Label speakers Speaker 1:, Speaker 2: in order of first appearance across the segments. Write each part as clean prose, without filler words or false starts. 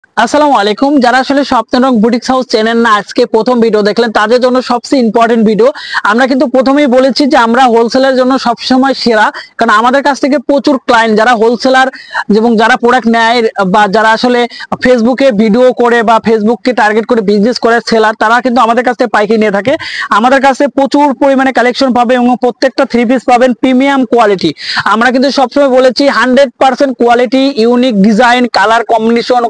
Speaker 1: আসসালামু আলাইকুম। যারা আসলে স্বপ্নরং বুটিক্স হাউস চেনেন না, আজকে প্রথম ভিডিও দেখলেন, তাদের জন্য সবচেয়ে ইম্পর্টেন্ট ভিডিও। আমরা কিন্তু প্রথমেই বলেছি যে আমরা হোলসেলের জন্য সবসময় সেরা, কারণ আমাদের কাছ থেকে প্রচুর ক্লায়েন্ট যারা হোলসেলার এবং যারা প্রোডাক্ট নেয় বা যারা আসলে ফেসবুকে ভিডিও করে বা ফেসবুককে টার্গেট করে বিজনেস করে সেলার, তারা কিন্তু আমাদের কাছ থেকে পাইকারি নিয়ে থাকে। আমাদের কাছে প্রচুর পরিমাণে কালেকশন পাবে এবং প্রত্যেকটা থ্রি পিস পাবেন প্রিমিয়াম কোয়ালিটি। আমরা কিন্তু সবসময় বলেছি 100% quality, unique design, colour combination,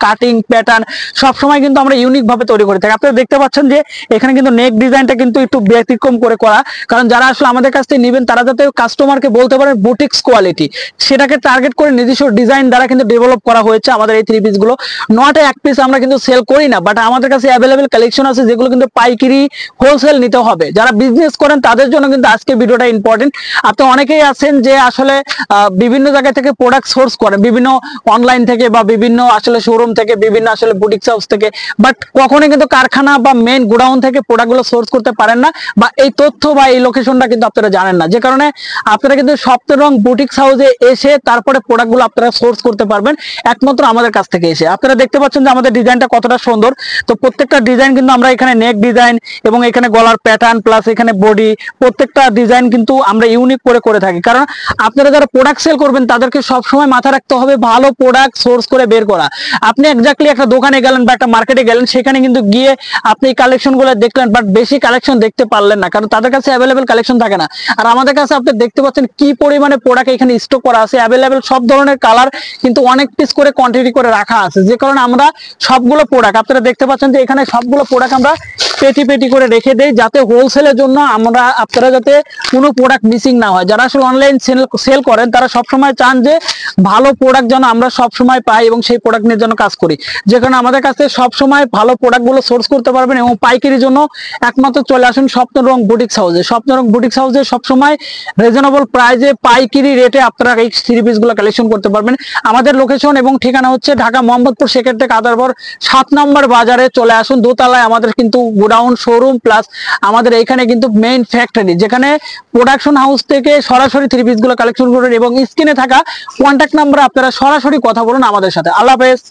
Speaker 1: cutting pattern সবসময় কিন্তু আমরা ইউনিক ভাবে তৈরি করে থাকি। আপনারা দেখতে পাচ্ছেন যে এখানে কিন্তু নেক ডিজাইনটা কিন্তু একটু ব্যতিক্রম করে করা, কারণ যারা আসলে আমাদের কাছ থেকে নেবেন তারা যাতে কাস্টমারকে বলতে পারেন বুটিক্স কোয়ালিটি, সেটাকে টার্গেট করে নিজস্ব ডিজাইন দ্বারা কিন্তু ডেভেলপ করা হয়েছে আমাদের এই থ্রি পিস গুলো। নট এক পিস আমরা কিন্তু সেল করি না, বাট আমাদের কাছে অ্যাভেলেবেল কালেকশন আছে যেগুলো কিন্তু পাইকারি হোলসেল নিতে হবে। যারা বিজনেস করেন তাদের জন্য কিন্তু আজকে ভিডিওটা ইম্পর্টেন্ট। আপনি অনেকেই আছেন যে আসলে বিভিন্ন জায়গা থেকে প্রোডাক্ট সোর্স করেন, বিভিন্ন অনলাইন থেকে বা বিভিন্ন আসলে শোরুম থেকে, বিভিন্ন আসলে বুটিক্স হাউস থেকে, বাট কখনোই কিন্তু কারখানা বা মেইন গোডাউন থেকে প্রোডাক্টগুলো সোর্স করতে পারেন না, বা এই তথ্য বা এই লোকেশনটা কিন্তু আপনারা জানেন না, যে কারণে আপনারা কিন্তু স্বপ্নরং বুটিক্স হাউসে এসে তারপরে প্রোডাক্টগুলো আপনারা সোর্স করতে পারবেন একমাত্র আমাদের কাছ থেকে এসে। আপনারা দেখতে পাচ্ছেন যে আমাদের ডিজাইনটা কতটা সুন্দর। তো প্রত্যেকটা ডিজাইন কিন্তু আমরা এখানে নেক ডিজাইন এবং এখানে গলার প্যাটার্ন প্লাস এখানে বডি, প্রত্যেকটা ডিজাইন কিন্তু আমরা ইউনিক করে করে থাকি। কারণ আপনারা যারা প্রোডাক্ট সেল করবেন তাদেরকে সবসময় মাথা রাখতে হবে ভালো প্রোডাক্ট সোর্স করে বের করা। আপনি এক্স্যাক্টলি একটা দোকানে গেলেন বা একটা মার্কেটে গেলেন, সেখানে কিন্তু গিয়ে আপনি এই কালেকশন গুলো দেখলেন, বাট বেশি কালেকশন দেখতে পারলেন না, কারণ তাদের কাছে অ্যাভেলেবেল কালেকশন থাকে না। আর আমাদের কাছে আপনি দেখতে পাচ্ছেন কি পরিমাণে প্রোডাক্ট এখানে স্টক করা আছে, অ্যাভেলেবেল সব ধরনের কালার কিন্তু অনেক পিস করে কোয়ান্টিটি করে রাখা আছে, যে কারণে আমরা সবগুলো প্রোডাক্ট আপনারা দেখতে পাচ্ছেন যে এখানে সবগুলো প্রোডাক্ট আমরা পেটি পেটি করে রেখে দেই, যাতে হোলসেলের জন্য আমরা আপনারা যাতে কোনো প্রোডাক্ট মিসিং না হয়। যারা আসলে অনলাইন সেল করেন তারা সবসময় চান যে ভালো প্রোডাক্ট যেন আমরা সবসময় পাই এবং সেই প্রোডাক্ট নিয়ে যেন কাজ করি, যে কারণে আমাদের কাছে সবসময় ভালো প্রোডাক্টগুলো সোর্স করতে পারবেন। এবং পাইকারির জন্য একমাত্র চলে আসুন স্বপ্নরং বুটিক্স হাউসে। স্বপ্নরং বুটিক্স হাউসে সবসময় রিজনেবল প্রাইসে পাইকারি রেটে আপনারা এই থ্রি পিস গুলো কালেকশন করতে পারবেন। আমাদের লোকেশন এবং ঠিকানা হচ্ছে ঢাকা মোহাম্মদপুর সেকেন্ড থেকে আদারবর 7 নম্বর বাজারে চলে আসুন। দোতলায় আমাদের কিন্তু গোডাউন শোরুম প্লাস আমাদের এখানে কিন্তু মেইন ফ্যাক্টরি, যেখানে প্রোডাকশন হাউস থেকে সরাসরি থ্রি পিস গুলো কালেকশন করেন। এবং স্ক্রিনে থাকা কন্ট্যাক্ট নাম্বার আপনারা সরাসরি কথা বলুন আমাদের সাথে। আল্লাহ হাফেজ।